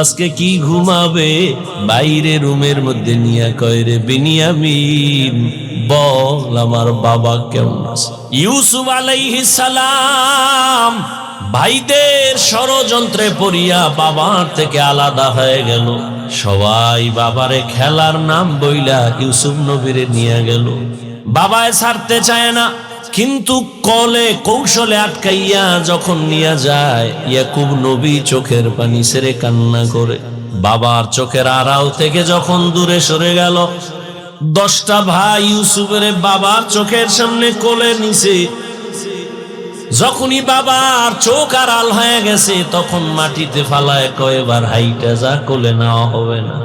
আজকে কি ঘুমাবে বাইরে রুমের মধ্যে নিয়ে কয় রে বিনিয়ামিন বল আমার বাবা কেমন আছে। ইউসুফ আলাইহিস সালাম ভাইদের ষড়যন্ত্রে পড়িয়া বাবার থেকে আলাদা হয়ে গেল। সবাই বাবারে খেলার নাম বইলা ইউসুফ নবীরে নিয়ে গেল। বাবায় ছাড়তে চায় না, কিন্তু কলে কৌশলে আটকাইয়া যখন নিয়ে যায় ইয়াকুব নবী চোখের পানি ছেড়ে কান্না করে। বাবার চোখের আড়াল থেকে যখন দূরে সরে গেল, 10টা ভাই ইউসুফের বাবার চোখের সামনে কোলে নিছে। যখনই বাবার চোখ আড়াল হয়ে গেছে তখন মাটিতে ফালায় কয় এবার হাইটা যা, কোলে নেওয়া হবে না।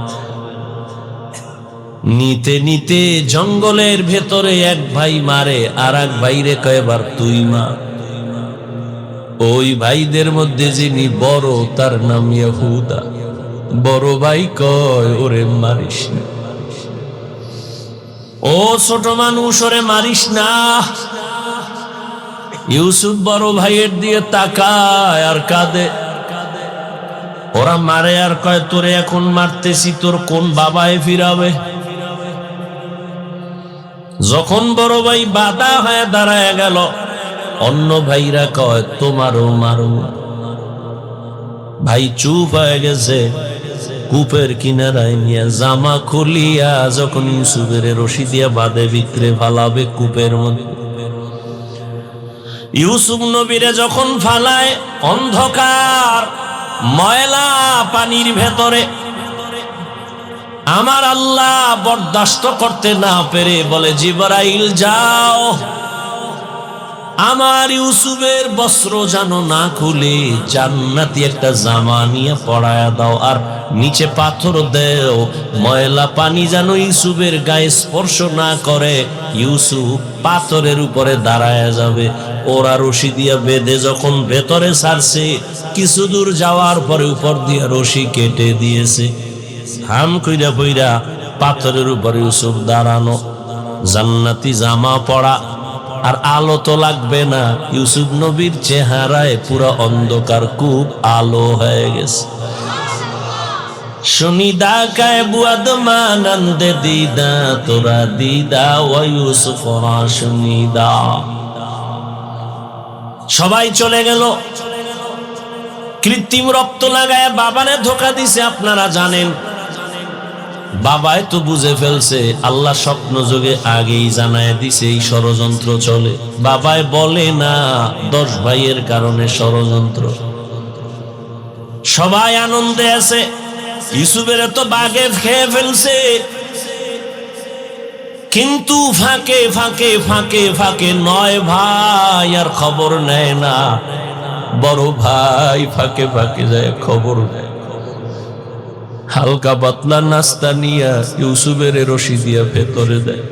নিতে নিতে জঙ্গলের ভেতরে এক ভাই মারে, আর এক ভাইরে কয়বার তুই মা। ওই ভাইদের মধ্যে যিনি বড় তার নাম ইহুদা। বড় ভাই কয় ওরে মারিস না, ও ছোট মানুষ ওরে মারিস না। ইউসুফ বড় ভাইয়ের দিয়ে তাকায় আর কাঁদে। ওরা মারে আর কয় তোরে এখন মারতেছি, তোর কোন বাবায় ফিরাবে। যখন বড় ভাই বাধা হয়ে দাঁড়ায় গেল, অন্য ভাইরা কয় তোমারও মারো। ভাই চুপ হয়ে গেছে। কূপের কিনারায় নিয়ে জামা খুলিয়া যখন ইউসুফের রশি দিয়া বাঁধে ভিতরে ফালাবে কূপের মধ্যে, ইউসুফ নবীরে যখন ফালায় অন্ধকার ময়লা পানির ভেতরে, আমার আল্লাহ বরদাস্ত করতে না পেরে বলে জিবরাইল যাও আমার ইউসুফের বস্ত্র যেন না খুলে জান্নাতি একটা জামা নিয়ে পরায়া দাও, আর নিচে পাথর দেও, ময়লা পানি যেন ইউসুফের গায়ে স্পর্শ না করে। ইউসুফ পাথরের উপরে দাঁড়ায় যাবে। ওরা রশি দিয়া বেঁধে যখন ভেতরে ছাড়ছে, কিছু দূর যাওয়ার পরে উপর দিয়া রশি কেটে দিয়েছে। হাম কইরা কইরা পাথরের উপরে ইউসুফ দাঁড়ানো, জান্নাতি জামা পরা, আর আলো তো লাগবে না। ইউসুফ নবীর চেহারায় পুরো অন্ধকার, কূপ আলো হয়ে গেছে। শুনিদা কায় বুয়াদ মানন্দে দিদা তোরা দিদা ও ইউসুফ শুনিদা। সবাই চলে গেল। কৃত্রিম রক্ত লাগায় বাবারে ধোকা দিছে। আপনারা জানেন বাবাই তো বুঝে ফেলছে, আল্লাহ স্বপ্ন যোগে আগেই জানায় দিছে এই ষড়যন্ত্র চলে। বাবাই বলে না 10 ভাইয়ের কারণে ষড়যন্ত্র। সবাই আনন্দে আছে। ইউসুফের তো বাগে খেয়ে ফেলছে, কিন্তু ফাঁকে ফাঁকে ফাঁকে ফাঁকে 9 ভাই আর খবর নেয় না। বড় ভাই ফাঁকে ফাঁকে যায় খবর নেয়। হালকা পাতলা নাস্তা নিয়ে ইউসুফের রশি দিয়া ভেতরে দেয়।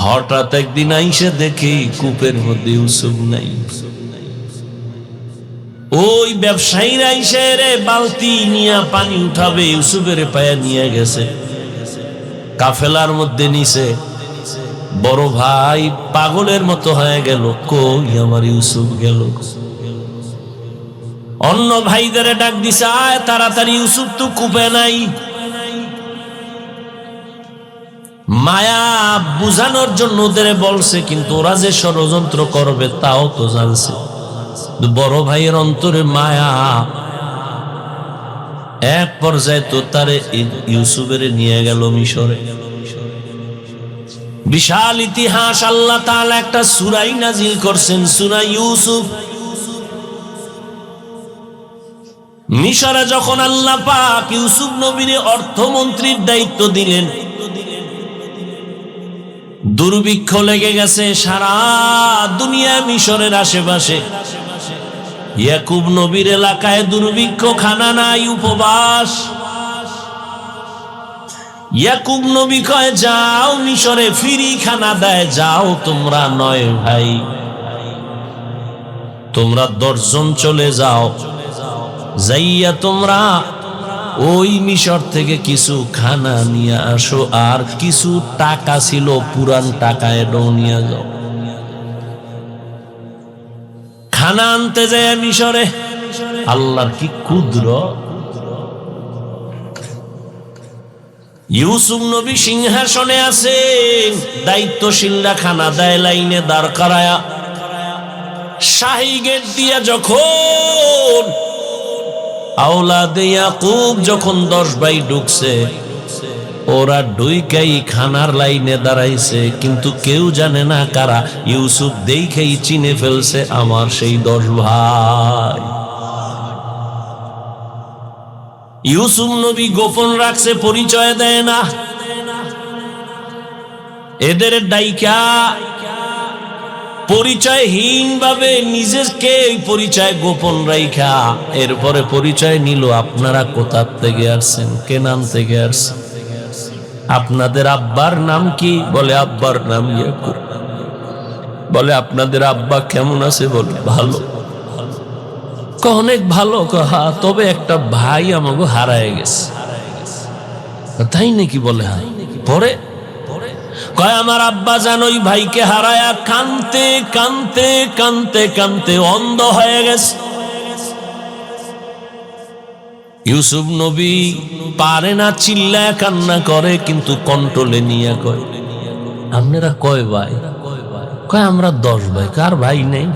হঠাৎ একদিন আইসে দেখি কূপের মধ্যে ইউসুফ নাই। ওই ব্যবসায়ীরা আইসে রে বালতি নিয়ে পানি উঠাবে, ইউসুফের পায়ে নিয়ে গেছে, কাফেলার মধ্যে নিছে। বড় ভাই পাগলের মতো হয়ে গেল, কই আমার ইউসুফ গেল। অন্য ভাইদের ডাক দিছে, আয় তাড়াতাড়ি, ইউসুফ তো কূপে নাই। মায়া বুঝানোর জন্য ওদের বলছে, কিন্তু ওরা যে ষড়যন্ত্র করবে তাও তো জানছে। বড় ভাইয়ের অন্তরে মায়া। এক পর্যায়ে তো তারে ইউসুফের নিয়ে গেল মিশরে। বিশাল ইতিহাস। আল্লাহ তাআলা একটা সূরাই নাজিল করছেন, সূরা ইউসুফ। মিশরে যখন আল্লাহ পাক ইউসুফ নবীর অর্থমন্ত্রীর দায়িত্ব দিলেন, দুর্ভিক্ষ লেগে গেছে সারা দুনিয়া মিশরের আশেপাশে। ইয়াকুব নবীর এলাকায় দুর্ভিক্ষ, খানা নাই, উপবাস। ইয়াকুব নবী কয় যাও মিশরে, ফ্রি খানা দেয়, যাও তোমরা 9 ভাই, তোমরা 10 জন চলে যাও, যাইয়া তোমরা ওই মিশর থেকে কিছু খানা নিয়ে আসো, আর কিছু টাকা ছিল পুরান টাকা এটাও নিয়ে যাও। খানা আনতে যায় মিশরে। আল্লাহর কি কুদরত। ইউসুফ নবী সিংহাসনে আছেন, দায়িত্বশীলরা খানা দেয় লাইনে দাঁড় করায়া। শাহী গেট দিয়া যখন আওলাদে ইয়াকুব যখন 10 ভাই ঢুকছে, ওরা ঢুইকাই খানার লাইনে দাঁড়াইছে, কিন্তু কেউ জানে না কারা। ইউসুফ দেখেই চিনে ফেলছে আমার সেই 10 ভাই। ইউসুফ নবী গোপন রাখছে, পরিচয় দেয় না। এদের ডাইকা পরিচয়হীন ভাবে নিজেকে পরিচয় গোপন রাইখা এরপরে পরিচয় নিল। আপনারা কোথা থেকে আসছেন? কেনান থেকে আসছেন। আপনাদের আব্বার নাম কি? বলে আব্বার নাম ইয়াকুব। বলে আপনাদের আব্বা কেমন আছে? বলে ভালো। অনেক ভালো। হ্যাঁ, তবে একটা ভাই আমাকে হারায় গেছে। তাই নাকি? বলে হ্যাঁ। পরে কয় আমার আব্বা জান ওই ভাইকে হারায়া কানতে কানতে কানতে কানতে অন্ধ হয়ে গেছে। ইউসুফ নবী পারে না, চিল্লায় কান্না করে, কিন্তু কন্ট্রোলে নিয়ে কয় আপনারা কয় ভাই? কয় আমরা 10 ভাই। কার ভাই নেই?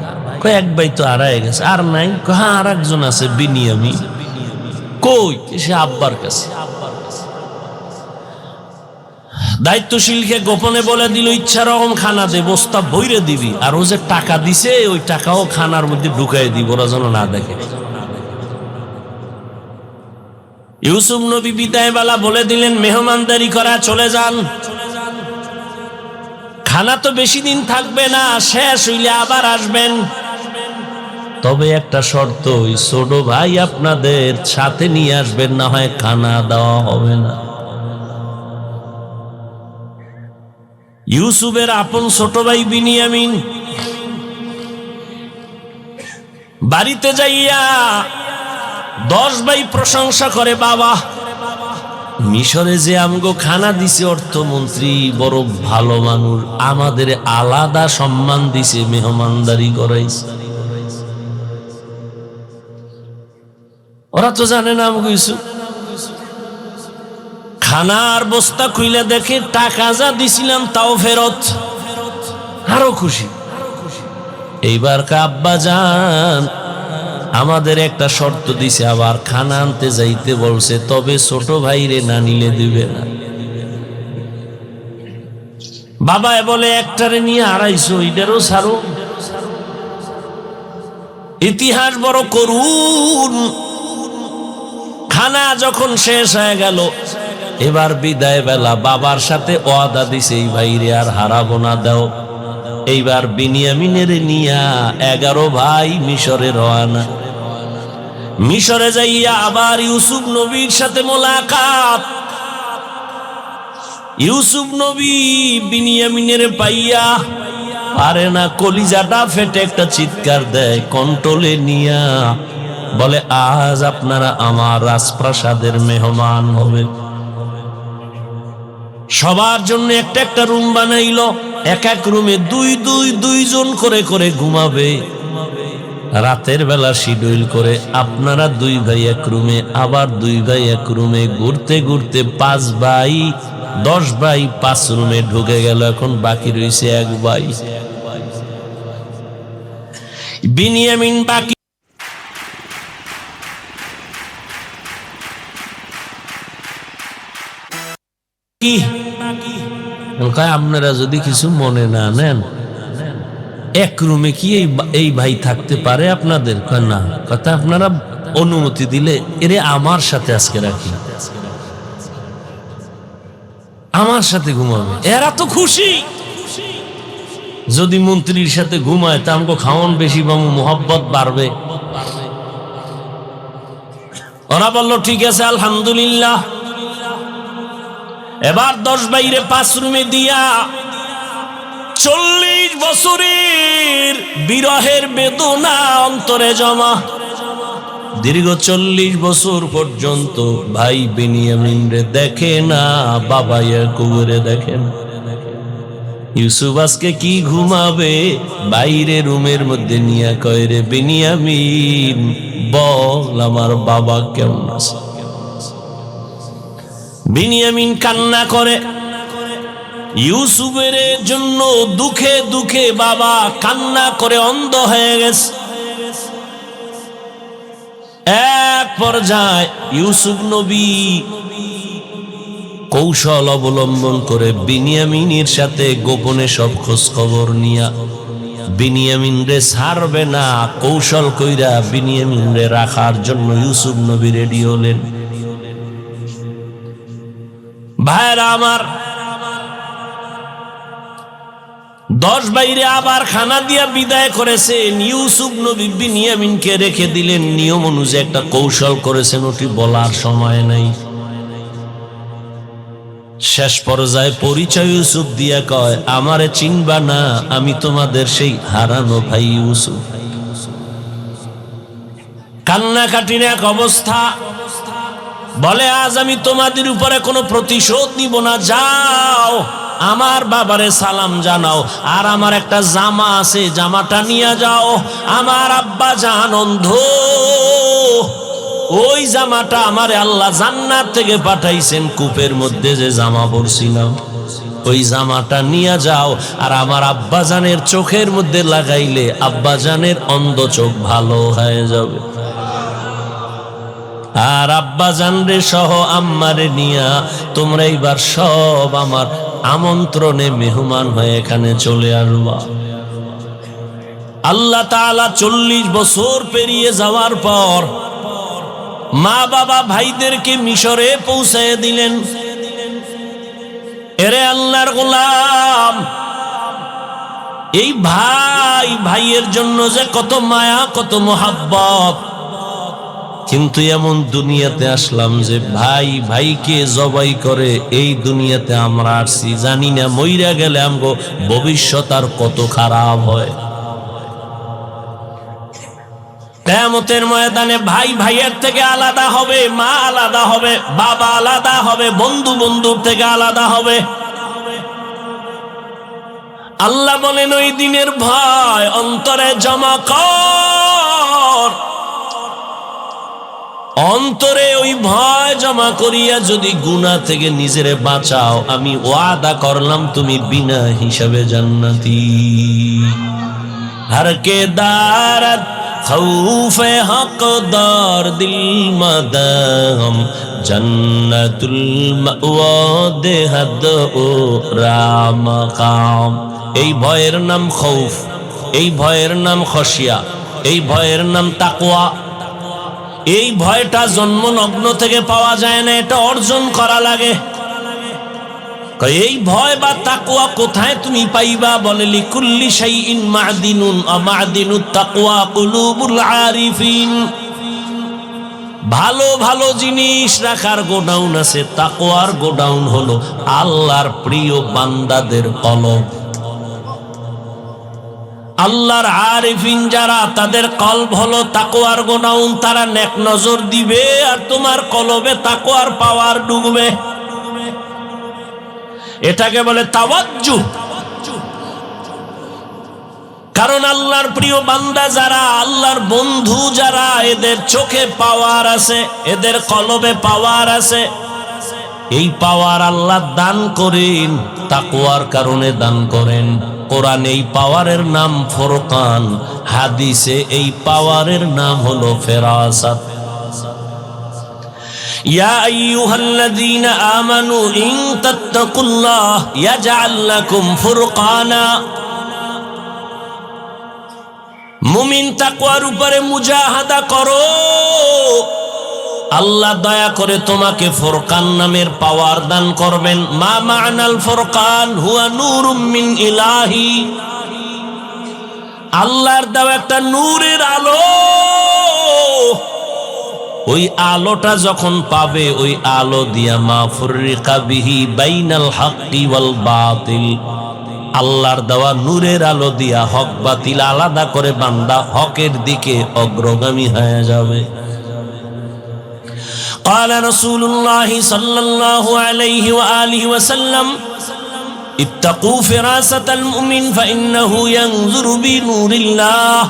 কয় এক ভাই তো হারায় গেছে। আর নাই? হ্যাঁ আর একজন আছে, বিনিয়ামিন। কই? সে আব্বার কাছে। দায়িত্বশীলকে গোপনে বলে দিল ইচ্ছা রকম খানা দে, বস্তা বইরে দিবি। আর ও যে টাকা দিছে ওই টাকাও খানার মধ্যে ঢুকাই দিব, ওরা যেন না দেখে। ইউসুফ নবী বিদায় বেলা বলে দিলেন মেহমানদারি করা, চলে যান। খানা তো বেশি দিন থাকবে না, শেষ হইলে আবার আসবেন। তবে একটা শর্ত, ওই ছোট ভাই আপনাদের সাথে নিয়ে আসবেন, না হয় খানা দেওয়া হবে না। ইউসুফের আপন ছোট ভাই বিনিয়ামিন বাড়িতে যাইয়া 10 ভাই প্রশংসা করে, বাবা মিশরে যে আমগো খানা দিছে অর্থমন্ত্রী বড় ভালো মানুষ, আমাদের আলাদা সম্মান দিছে, মেহমানদারি করাইছে। ওরা তো জানে না আমগো ইউসুফ। খানার বস্তা খুইলে দেখে টাকা যা দিছিলাম তাও ফেরত, আরো খুশি। এইবার আব্বা জান আমাদের একটা শর্ত দিছে, আবার খানা আনতে যাইতে বলছে, তবে ছোট ভাইরে না নিলে দিবে না। বাবা বলে একটারে নিয়ে 250, এটারও ছাড়ো। ইতিহাস বড় করুন। খানা যখন শেষ হয়ে গেল, এবার বিদায় বেলা বাবার সাথে ওয়াদা দিছে এই ভাইরে আর হারাবো না, দাও। এইবার বিনিয়ামিনের নিয়া 11 ভাই মিশরে রওনা। মিশরে যাইয়া আবার ইউসুফ নবীর সাথে মোলাকাত। ইউসুফ নবী বিনিয়ামিনের পাইয়া পারে না, কলিজাটা ফেটে একটা চিৎকার দেয়, কন্ট্রোলে নিয়া বলে আজ আপনারা আমার রাজপ্রাসাদের মেহমান হবেন। সবার জন্য একটা একটা রুম বানাইলো, এক এক রুমে 2 জন করে করে ঘুমাবে। রাতের বেলা শিডিউল করে আপনারা 2 ভাই এক রুমে, আবার 2 ভাই এক রুমে, ঘুরতে ঘুরতে 5 ভাই 10 ভাই 5 রুমে ঢুকে গেল। এখন বাকি রয়েছে 1 ভাই বিনিয়ামিন। বাকি আপনারা যদি কিছু মনে না নেন, এক রুমে কি এই ভাই থাকতে পারে আপনাদের? না, কথা আপনারা অনুমতি দিলে এরে আমার সাথে আজকে রাখি, আমার সাথে ঘুমাবে। এরা তো খুশি। যদি মন্ত্রীর সাথে ঘুমায় তা আমাকে খাওয়ান বেশি পাবো, মোহাব্বত বাড়বে। ওরা বললো ঠিক আছে আলহামদুলিল্লাহ। এবার 10 ভাইরে 5 রুমে দিয়া 40 বছরের বিরহের বেদনা অন্তরে জমা। দীর্ঘ 40 বছর পর্যন্ত ভাই বিনিয়ামিন রে দেখে না, বাবা ইয়াকুব রে দেখেন। ইউসুফ আজকে কি ঘুমাবে, বাইরে রুমের মধ্যে নিয়ে কয় রে বিনিয়ামিন বল আমার বাবা কেমন আছে। বিনিয়ামিন কান্না করে, ইউসুফের জন্য দুঃখে দুঃখে বাবা কান্না করে অন্ধ হয়ে গেছে। এক পর্যায়ে ইউসুফ নবী কৌশল অবলম্বন করে বিনিয়ামিনের সাথে গোপনে সব খোঁজ খবর নিয়া বিনিয়ামিন রে ছাড়বে না, কৌশল কইরা বিনিয়ামিন রে রাখার জন্য ইউসুফ নবী রেডি হলেন। ভাইরা আমার, 10 বাইরে আবার খানা দিয়া বিদায় করেছেন। ইউসুফ নবী বিনিয়ামিনকে রেখে দিলেন, নিয়ম অনুযায়ী একটা কৌশল করেছেন, ওটি বলার সময় নাই। শেষ পর্যায়ে পরিচয় ইউসুফ দিয়া কয়, আমারে চিনবা না, আমি তোমাদের সেই হারানো ভাই ইউসুফ। কান্নাকাটির এক অবস্থা, বলে আজ আমি তোমাদের উপরে কোনো প্রতিশোধ নিব না, যাও আমার বাবারে সালাম জানাও, আর আমার একটা জামা আছে জামাটা নিয়ে যাও। আমার আব্বা জান অন্ধ, ওই জামাটা আমারে আল্লাহ জান্নাত থেকে পাঠাইছেন, কূপের মধ্যে যে জামা পরছিলাম ওই জামাটা নিয়ে যাও, আর আমার আব্বাজানের চোখের মধ্যে লাগাইলে আব্বাজানের অন্ধ চোখ ভালো হয়ে যাবে। আর আব্বাজান রে সহ আম্মারে নিয়া তোমরা এইবার সব আমার আমন্ত্রণে মেহমান হয়ে এখানে চলে আসবা। আল্লাহ তাআলা 40 বছর পেরিয়ে যাওয়ার পর মা বাবা ভাইদেরকে মিশরে পৌঁছায় দিলেন। এরে আল্লাহর গোলাম, এই ভাই ভাইয়ের জন্য যে কত মায়া কত মোহাব্বত, কিন্তু এমন দুনিয়াতে আসলাম যে ভাই ভাইকে জবাই করে এই দুনিয়াতে আমরা আসছি, জানি না মইরা গেলে আমগো ভবিষ্যৎ আর কত খারাপ হয়। কিয়ামতের ময়দানে ভাই ভাইয়ের থেকে আলাদা হবে, মা আলাদা হবে, বাবা আলাদা হবে, বন্ধু বন্ধুর থেকে আলাদা হবে। আল্লাহ বলেন ওই দিনের ভয় অন্তরে জমা কর, অন্তরে ওই ভয় জমা করিয়া যদি গুনাহ থেকে নিজেরে বাঁচাও, আমি ওয়াদা করলাম তুমি বিনা হিসাবে জান্নাতি। हर के दारत खौफे हकदार दिल मदाम जन्नतुल मावा देहद ओ रामकाम। এই ভয়ের নাম খৌফ, এই ভয়ের নাম খশিয়া, এই ভয়ের নাম তাকওয়া। এই ভয়টা জন্মলগ্ন থেকে পাওয়া যায় না, এটা অর্জন করা লাগে। এই ভয় বা তাকওয়া কোথায় তুমি পাইবা? বলে লিকুল্লি শাইইন মা'দিনুন আ মা'দিনুত তাকওয়া কুলুবুল আরিফিন। ভালো ভালো জিনিস রাখার গোডাউন আছে, তাকওয়ার গোডাউন হলো আল্লাহর প্রিয় বান্দাদের কলব। আল্লাহর আরিফিন যারা, তাদের কলব হলো তাকওয়ার গোডাউন। তারা নেক নজর দিবে আর তোমার কলবে তাকওয়ার পাওয়ার ডুববে। এটাকে বলে তাওয়াজ্জুহ। কারণ আল্লাহর প্রিয় বান্দা যারা, আল্লাহর বন্ধু যারা, এদের চোখে পাওয়ার আছে, এদের কলবে পাওয়ার আছে। এই পাওয়ার আল্লাহ দান করেন, তাকওয়ার কারণে দান করেন। কোরআনে এই পাওয়ারের নাম ফুরকান, হাদিসে এই পাওয়ারের নাম হলো ফেরাসাত। ইয়া আইয়ুহাল্লাযীনা আমানু ইন তাত্তাকুল্লাহ ইয়াজআল লাকুম ফুরকানা। মুমিন তাকওয়ার উপরে মুজাহাদা করো, আল্লাহ দয়া করে তোমাকে ফুরকান নামের পাওয়ার দান করবেন। মা মা'নাল ফুরকান হুয়া নূরুম মিন ইলাহি। আল্লাহর দেওয়া একটা নূরের আলো, ওই আলোটা যখন পাবে, ওই আলো দিয়া মা ফুররিকা বিহি বাইনাল হাক্কি ওয়াল বাতিল। আল্লাহর দেওয়া নূরের আলো দিয়া হক বাতিল আলাদা করে বান্দা হকের দিকে অগ্রগামী হয়ে যাবে। قال رسول الله صلى الله عليه وآله وسلم ইত্তাকু ফিরাসাতাল মুমিন ফাইন্নাহু ইয়ানজুরু বিনুরিল্লাহ।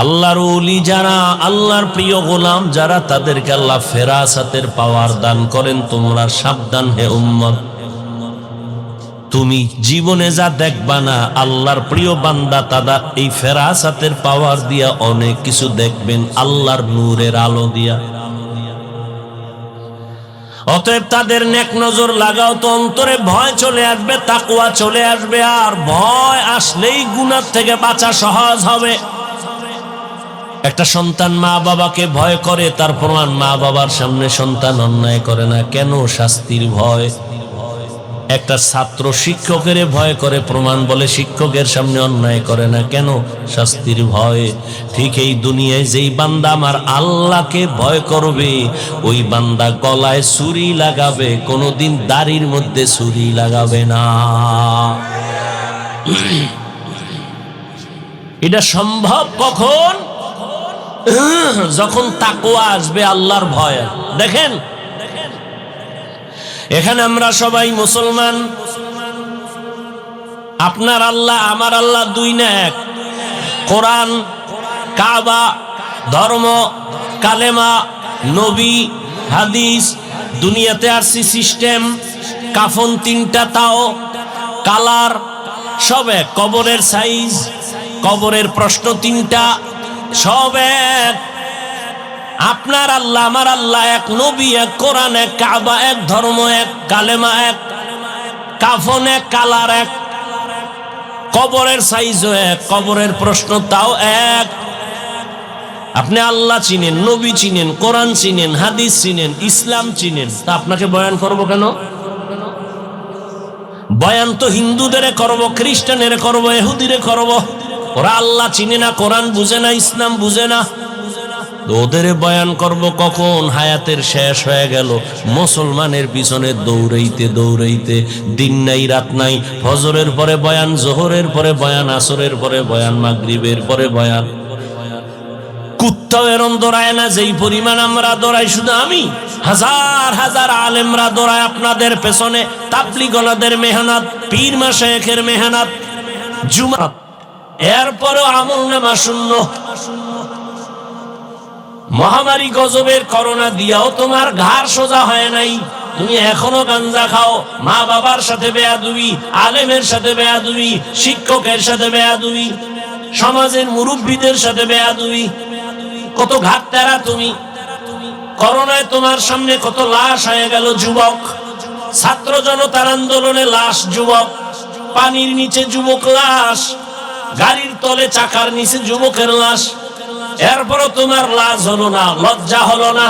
আল্লাহর ওলি যারা, আল্লাহর প্রিয় গোলাম যারা, তাদেরকে আল্লাহ ফেরাসাতের পাওয়ার দান করেন। তোমরা সাবধান হে উম্মত, তুমি জীবনে যা দেখবা না, আল্লাহর প্রিয় বান্দা তারা এই ফেরাসাতের পাওয়ার দিয়া অনেক কিছু দেখবেন, আল্লাহর নূরের আলো দিয়া। অতএব তাদের নেক নজর লাগাও তো অন্তরে ভয় চলে আসবে, তাকওয়া চলে আসবে। আর ভয় আসলেই গুনাহ থেকে বাঁচা সহজ হবে। একটা সন্তান মা বাবাকে ভয় করে, তার প্রমাণ মা বাবার সামনে সন্তান অন্যায় করে না, কেন? শাস্তির ভয়। একটা ছাত্র শিক্ষকের ভয় করে, প্রমাণ বলে শিক্ষকের সামনে অন্যায় করে না, কেন? শাস্তির ভয়। ঠিক এই দুনিয়ায় যেই বান্দা আমার আল্লাহকে ভয় করবে, ওই বান্দা গলায় ছুরি লাগাবে, কোনোদিন দাড়ির মধ্যে ছুরি লাগাবে না। এটা সম্ভব কখন? যখন তাকওয়া আসবে, আল্লাহর ভয়। দেখেন, এখানে আমরা সবাই মুসলমান। আপনার আল্লাহ আমার আল্লাহ দুই না এক। কোরআন, কাবা, ধর্ম, কালেমা, নবী, হাদিস, দুনিয়াতে আসছি সিস্টেম, কাফন তিনটা, তাও কালার সব এক, কবরের সাইজ, কবরের প্রশ্ন তিনটা, সব এক। আপনার আল্লাহ আমার আল্লাহ এক, নবী এক, কোরআন এক, কাবা এক, ধর্ম এক, কালেমা এক, কাফন এক, কালার এক, কবরের সাইজও এক, কবরের প্রশ্ন তাও এক। আপনি আল্লাহ চিনেন, নবী চিনেন, কোরআন চিনেন, হাদিস চিনেন, ইসলাম চিনেন, তা আপনাকে বয়ান করব কেন? বয়ান তো হিন্দুদের করব, খ্রিস্টানের করব, ইহুদিরে করব। ওরা আল্লাহ চিনে না, কোরআন বুঝে না, ইসলাম বুঝে না, ওদের বয়ান করব কখন? হায়াতের শেষ হয়ে গেল, মুসলমানের পিছনে দৌড়াইতে দৌড়াইতে দিন নাই রাত নাই। ফজরের পরে বয়ান, জোহরের পরে বয়ান, আসরের পরে বয়ান, মাগরিবের পরে বয়ান। কুত্তাও এরম দৌড়ায় না যেই পরিমাণ আমরা দৌড়াই। শুধু আমি, হাজার হাজার আলেমরা দৌড়ায় আপনাদের পেছনে। তাবলীগদের মেহনত, পীর মাশায়েখের মেহনত, জুমা, এরপরও আমলনামা শূন্য। মহামারী গজবের করোনা দিয়াও তোমার ঘাড় সোজা হয় নাই, তুমি এখনো গাঞ্জা খাও। মা বাবার সাথে বেয়াদবি, আলেমের সাথে বেয়াদবি, শিক্ষকের সাথে বেয়াদবি, সমাজের মুরব্বীদের সাথে বেয়াদবি। কত ঘাট তেরা তুমি। করোনায় তোমার সামনে কত লাশ হয়ে গেল যুবক। ছাত্র জনতার আন্দোলনে লাশ যুবক, পানির নিচে যুবক লাশ, গাড়ির তলে চাকার নিচে যুবকের লাশ। এরপরও তোমার লাজ হলো না, লজ্জা হলো না।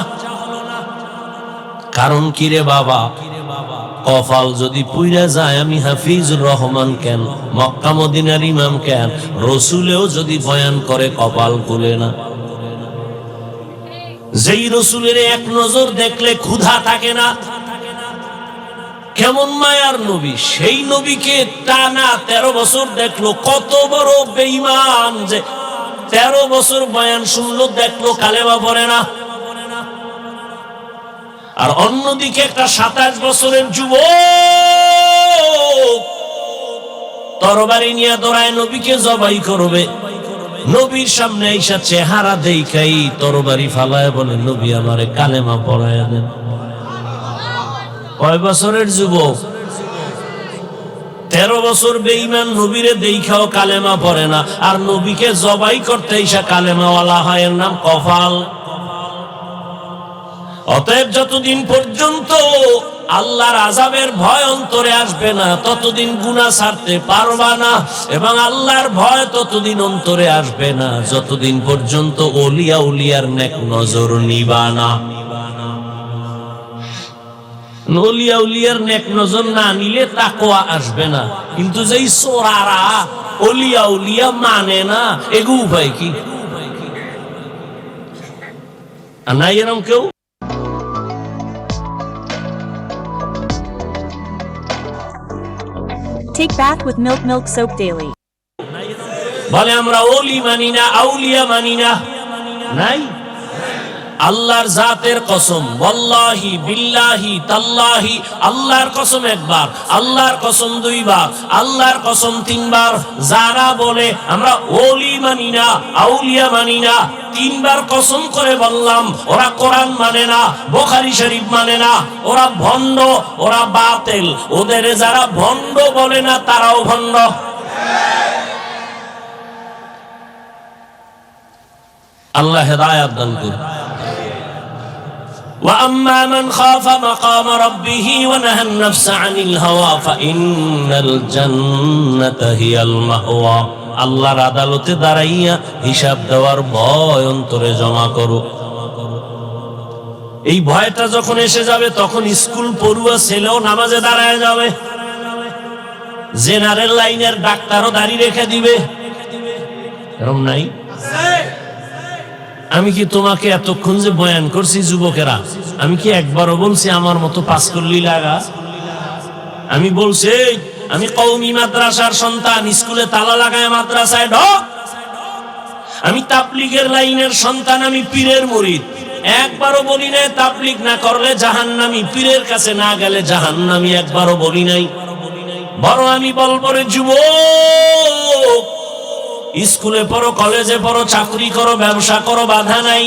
কারণ কি রে বাবা? কপাল যদি পুইরা যায়, আমি হাফিজুর রহমান কেন, মক্কা মদিনার ইমাম কেন, রসুলেও যদি বয়ান করে কপাল খুলে না। যেই রসুলের এক নজর দেখলে ক্ষুধা থাকে না, কেমন মায়ার নবী, সেই নবীকে টানা 13 বছর দেখলো। কত বড় বেঈমান যে 13 বছর বয়ান শুনলো, দেখলো কালেমা পড়ে না। আর অন্যদিকে একটা 27 বছরের যুবক তরবারি নিয়ে দৌড়ায় নবীকে জবাই করবে। নবীর সামনে আইসা চেহারা দেখাই তরবারি ফালায় বলে, নবী আমারে কালেমা পড়ায় দেন। কয় বছরের যুবক? 13 বছর বেঈমান, নবীরে দেখাও কালেমা পড়ে না, আর নবীকে জবাই করতে আইসা কালেমাওয়ালা হয়, এর নাম কপাল। অতএব যতদিন পর্যন্ত আল্লাহর আযাবের ভয় অন্তরে আসবে না, ততদিন গুনাহ ছাড়তে পারবা না। এবং আল্লাহর ভয় ততদিন অন্তরে আসবে না যতদিন পর্যন্ত ওলিয়া উলিয়ার নেক নজর নিবা না। ওলিয়া উলিয়ার নেক নজর না নিলে তাকওয়া আসবে না। কিন্তু যেই চোরারা ওলিয়া উলিয়া মানে না, এগু উপায় কি? নাই এরকম কেউ? Take bath with Milk Soap daily. বলে আমরা ওলি মানি না, আউলিয়া মানি না। নাই? আল্লাহর জাতের কসম, ওয়াল্লাহি বিল্লাহি তাল্লাহি, আল্লাহর কসম একবার, আল্লাহর কসম দুইবার, আল্লাহর কসম তিনবার। যারা বলে আমরা ওলি মানি না, আউলিয়া মানি না, তিনবার কসম করে বললাম, ওরা কোরআন মানে না, বুখারী শরীফ মানে না, ওরা ভণ্ড, ওরা বাতিল। ওদের যারা ভণ্ড বলে না তারাও ভণ্ড। আল্লাহ হেদায়েত দান করুন। وأما من خاف مقام ربه ونهى النفس عن الهوى فإن الجنة هي المأوى। আল্লাহর আদালতে দাঁড়াইয়া হিসাব দেওয়ার ভয় অন্তরে জমা করো। এই ভয়টা যখন এসে যাবে তখন স্কুল পড়ুয়া ছেলেও নামাজে দাঁড়ায় যাবে, জেনারেল লাইনের ডাক্তারও দাঁড়িয়ে রেখে দিবে। এরকম নাই? আমি কি তোমাকে এতক্ষণ যে বয়ান করছি যুবকেরা, আমি কি একবারও বলছি আমার মতো পাস করলি লাগা? আমি বলছি আমি কওমি মাদ্রাসার সন্তান, স্কুলে তালা লাগায় মাদ্রাসায় ঢোক। আমি তাবলীগের লাইনের সন্তান, আমি পীরের মুরিদ। একবারও বলি নাই তাবলীগ না করলে জাহান্নামী, পীরের কাছে না গেলে জাহান্নামী, একবারও বলি নাই। বড় আমি বলবো রে যুবক, স্কুলে পড়ো, কলেজে পড়ো, চাকরি করো, ব্যবসা করো, বাধা নাই।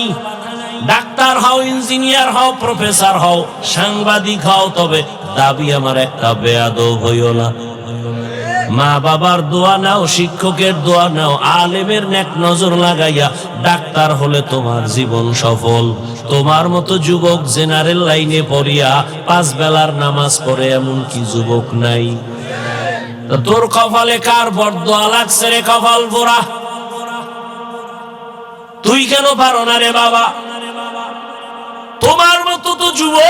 ডাক্তার হও, ইঞ্জিনিয়ার হও, প্রফেসর হও, সাংবাদিক হও, তবে দাবি আমার একটা, বেয়াদব হইও না। মা বাবার দোয়া নাও, শিক্ষকের দোয়া নাও, আলেমের নেক নজর লাগাইয়া ডাক্তার হলে তোমার জীবন সফল। তোমার মতো যুবক জেনারেল লাইনে পড়িয়া 5 বেলার নামাজ পড়ে এমন কি যুবক নাই? তোর কপালে কার বরদোয়া লাগছে রে কপাল পোড়া? তুই কেন পারো না রে বাবা? তোমার মতো তো যুবক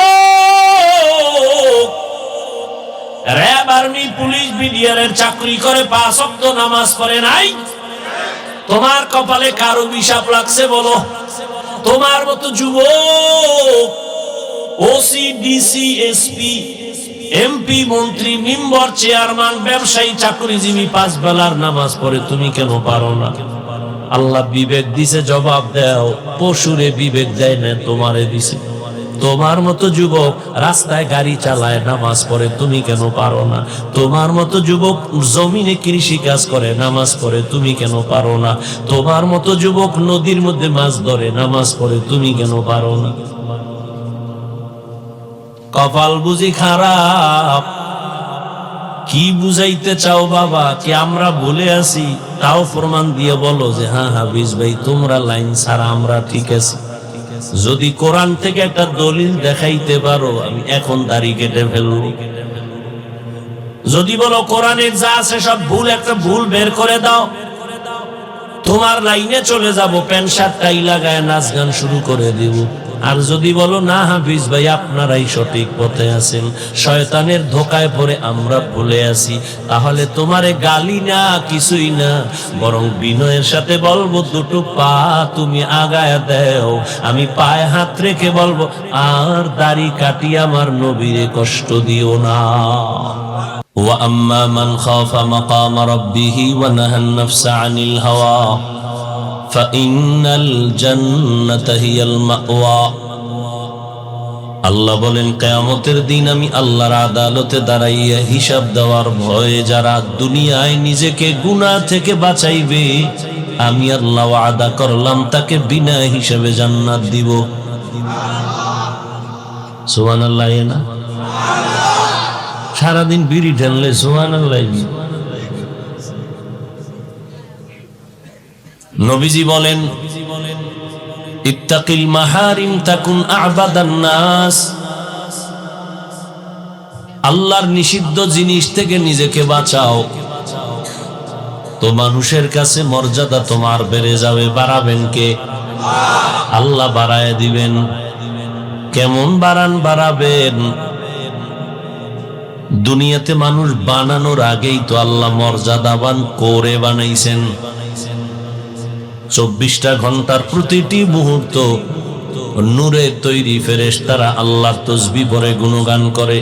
র‍্যাব, আর্মি, পুলিশ, বিডিআরের চাকরি করে 5 ওয়াক্ত নামাজ পড়ে নাই। তোমার কপালে কার অভিশাপ লাগছে বলো? তোমার মতো যুবক ওসি, ডিসি, এসপি, এমপি, মন্ত্রী, মেম্বার, চেয়ারম্যান, ব্যবসায়ী, চাকরিজীবী 5 বেলার নামাজ পড়ে, তুমি কেন পারো না? আল্লাহ বিবেক দিছে, জবাব দাও। পশুরে বিবেক দেয় না, তোমারে দিছে। তোমার মতো যুবক রাস্তায় গাড়ি চালায়, নামাজ পড়ে, তুমি কেন পারো না? তোমার মতো যুবক জমিনে কৃষি কাজ করে, নামাজ পড়ে, তুমি কেন পারো না? তোমার মতো যুবক নদীর মধ্যে মাছ ধরে, নামাজ পড়ে, তুমি কেন পারো না? কপাল বুঝি খারাপ? কি বুঝাইতে চাও বাবা? কি আমরা ভুলে আছি? তাও প্রমাণ দিয়ে বলো যে হ্যাঁ হাফিজ ভাই, তোমরা লাইন ছাড়া আমরা ঠিক আছি। যদি কোরআন থেকে একটা দলিল দেখাইতে পারো, আমি এখন দাড়ি কেটে ফেলবো। যদি বলো কোরআনে যা আছে সব ভুল, একটা ভুল বের করে দাও, তোমার লাইনে চলে যাব, প্যান্ট শার্ট টাই লাগায় নাচ গান শুরু করে দিব। আর যদি বলো না হাফিজ ভাই আপনারাই সঠিক পথে আছেন, শয়তানের ধোকায় পড়ে আমরা ভুলে আছি, তাহলে তোমারে গালি না, কিছুই না, বরং বিনয়ের সাথে বলবো দুটো পা তুমি আগায় দাও। আমি পায়ে হাত রেখে বলবো, আর দাড়ি কাটি আমার নবীরে কষ্ট দিও না। وَأَمَّا مَنْ خَافَ مَقَامَ رَبِّهِ وَنَهَى النَّفْسَ عَنِ الْهَوَى فَإِنَّ الْجَنَّةَ هِيَ الْمَأْوَى। আল্লাহ বলেন কিয়ামতের দিন আমি আল্লাহর আদালতে দাঁড়াইয়া হিসাব দেওয়ার ভয়ে যারা দুনিয়ায় নিজেকে গুনাহ থেকে বাঁচাইবে, আমি আল্লাহ ওয়াদা করলাম তাকে বিনা হিসাবে জান্নাত দিব। সুবহানাল্লাহ। না সারাদিন বিড়ি ঢাললে সুবহানাল্লাহ। নবীজি বলেন ইত্তাকিল মাহারিম তাকুন আ'বাদান নাস। আল্লাহর নিষিদ্ধ জিনিস থেকে নিজেকে বাঁচাও, তো মানুষের কাছে মর্যাদা তোমার বেড়ে যাবে। বাড়াবেন কে? আল্লাহ বাড়ায় দিবেন। কেমন বাড়াবেন? দুনিয়াতে মানুষ বানানোর আগেই তো আল্লাহ মর্যাদাবান করে বানাইছেন। 24টা ঘন্টার প্রতিটি মুহূর্ত নূরে তৈরি ফেরেশতারা আল্লাহর তাসবিহ পড়ে গুণগান করে।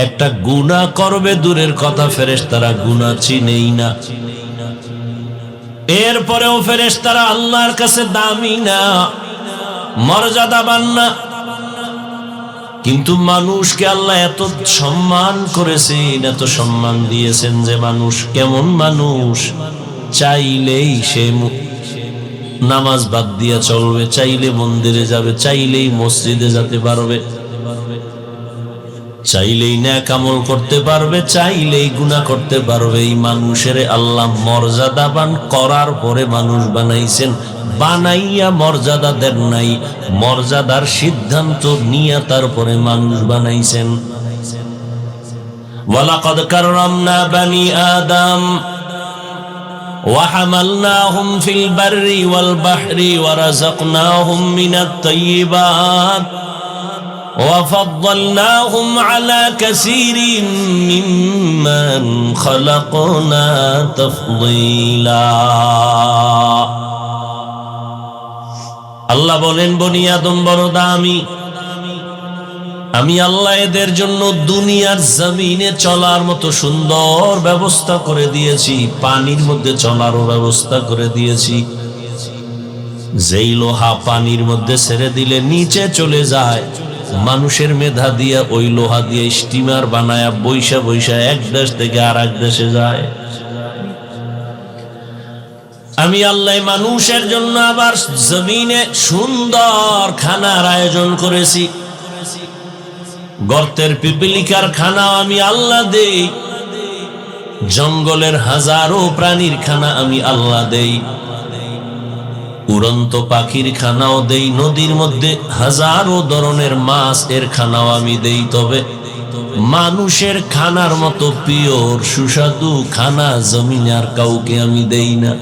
একটা গুনাহ করবে দূরের কথা, ফেরেশতারা গুনাহ চিনেই না। এরপরেও ফেরেশতারা আল্লাহর কাছে দামি না। মর্যাদাবান না। কিন্তু মানুষকে আল্লাহ এত সম্মান করেছেন, এত সম্মান দিয়েছেন যে মানুষ কেমন মানুষ, চাইলেই সে নামাজ বাদ দিয়ে চলবে, চাইলে মন্দিরে যাবে, চাইলেই মসজিদে যেতে পারবে, চাইলেই নেক আমল করতে পারবে, চাইলেই গুনাহ করতে পারবে। এই মানুষের আল্লাহ মর্যাদাবান করার পরে মানুষ বানাইছেন, বানাইয়া মর্যাদা দেন নাই, মর্যাদার সিদ্ধান্ত নিয়ে তারপরে মানুষ বানাইছেন। ওয়ালাকাদ কাররামনা বানি আদম ওয়া হামালনাহুম ফিল বাররি ওয়াল বাহরি ওয়া রাযাকনাহুম মিনাত তাইয়্যিবাত وفضلناهم على كثير ممن خلقنا تفضيلا। আল্লাহ বলেন, বনি আদম বড় দামি, আমি আল্লাহ এদের জন্য দুনিয়ার জমিনে চলার মতো সুন্দর ব্যবস্থা করে দিয়েছি, পানির মধ্যে চলারও ব্যবস্থা করে দিয়েছি। যেই লোহা পানির মধ্যে ছেড়ে দিলে নিচে চলে যায়, মানুষের মেধা দিয়া ওই লোহা দিয়ে স্টিমার বানায়া বৈশা বৈশা এক দেশ থেকে আর এক দেশে যায়। আমি আল্লাহ মানুষের জন্য আবার জমিনে সুন্দর খানার আয়োজন করেছি। গর্তের পিপিলিকার খানা আমি আল্লাহ দেই, জঙ্গলের হাজারো প্রাণীর খানা আমি আল্লাহ দেই, উড়ন্ত পাখির খানাও দেই, নদীর মধ্যে হাজারো ধরনের মাছ এর খানাও আমি দেই। তবে মানুষের খানার মতো পিওর সুস্বাদু খানা জমিনে আর কাউকে আমি দেই না।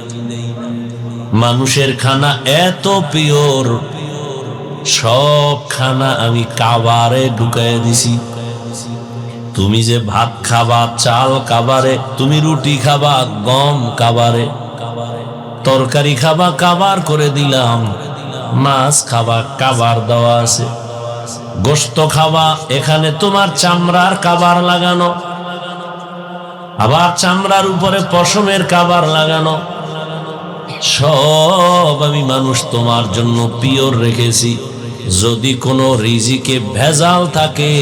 মানুষের খানা এত পিওর, সব খানা আমি কাবারে ঢুকাইয়া দিছি। তুমি যে ভাত খাবা চাল কাবারে, তুমি রুটি খাবা গম কাবারে, তরকারি খাবা কাবার করে দিলাম, মাছ খাবা কাবার দেওয়া আছে, গোশত খাবা এখানে তোমার চামড়ার কাবার লাগানো, আবার চামড়ার উপরে পশমের কাবার লাগানো। সব আমি মানুষ তোমার জন্য পিওর রেখেছি। যদি কোনো রিজিকে ভেজাল থাকে,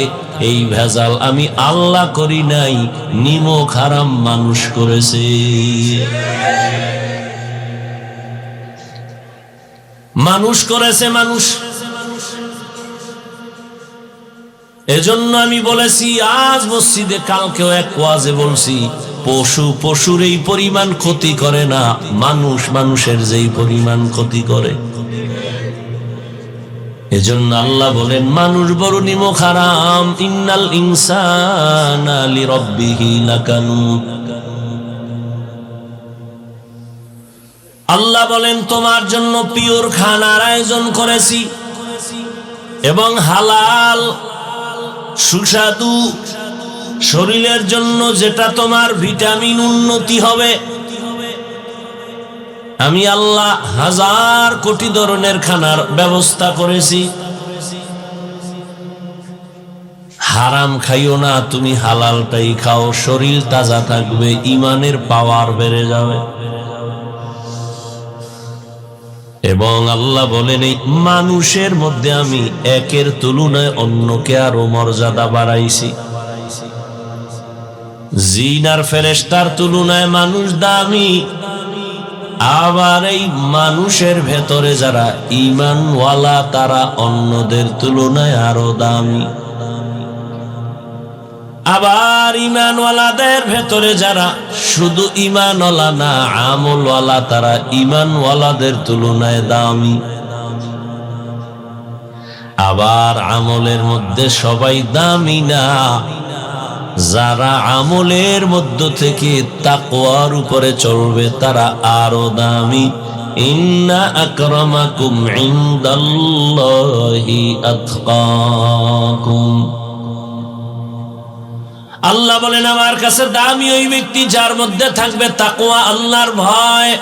এই ভেজাল আমি আল্লাহ করি নাই, নিমক হারাম মানুষ করেছে। মানুষ করেছে মানুষ। এজন্য আমি বলেছি আজ মসজিদে, কালকেও এক ওয়াজে বলছি, পশু পশুর এই পরিমাণ ক্ষতি করে না, মানুষ মানুষের যেই পরিমাণ ক্ষতি করে। এজন্য আল্লাহ বলেন মানুষ বড় নিমক হারাম। ইন্নাল ইনসানা লিরাব্বিহি লাকানুদ। আল্লাহ বলেন তোমার জন্য পিওর খানার আয়োজন করেছি এবং হালাল সুস্বাদু, শরীরের জন্য যেটা তোমার ভিটামিন উন্নতি হবে। আমি আল্লাহ হাজার কোটি ধরনের খানার ব্যবস্থা করেছি। হারাম খাইও না, তুমি হালালটাই খাও, শরীর তাজা থাকবে, ইমানের পাওয়ার বেড়ে যাবে। এবং আল্লাহ বলেন এই মানুষের মধ্যে আমি একের তুলনায় অন্যকে আরো মর্যাদা বাড়াইছি। জিন আর ফেরেশতার তুলনায় মানুষ দামি। আবার এই মানুষের ভেতরে যারা ঈমানওয়ালা তারা অন্যদের তুলনায় আরো দামি। আবার ঈমানওয়ালাদের ভেতরে যারা শুধু ঈমানওয়ালা না আমলওয়ালা, তারা ঈমানওয়ালাদের তুলনায় দামি। আবার আমলের মধ্যে সবাই দামি না, যারা আমলের মধ্য থেকে তাকওয়ার উপরে চলবে তারা আরো দামি। ইন্না আকরামাকুম ইনদাল্লাহি আতকাকুম। আল্লাহ বলেন আমার কাছে দামি ওই ব্যক্তি যার মধ্যে থাকবে তাকওয়া, আল্লাহর ভয়।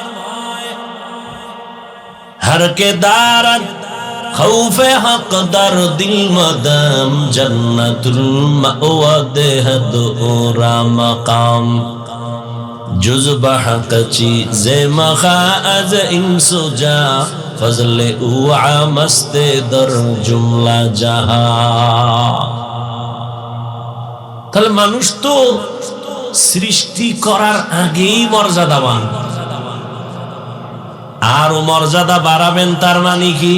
হরকে দারাত খৌফে হক দার দিল মদম জন্নতুল মাওয়া দেহদ ওরা মাকাম জুজবাহ কচি জে মখা আজ ইনসুজা ফজলে উ আমস্তে দর জুমলা জাহা। তাহলে মানুষ তো সৃষ্টি করার আগেই মর্যাদাবান, আরো মর্যাদা বাড়াবেন তার মানে কি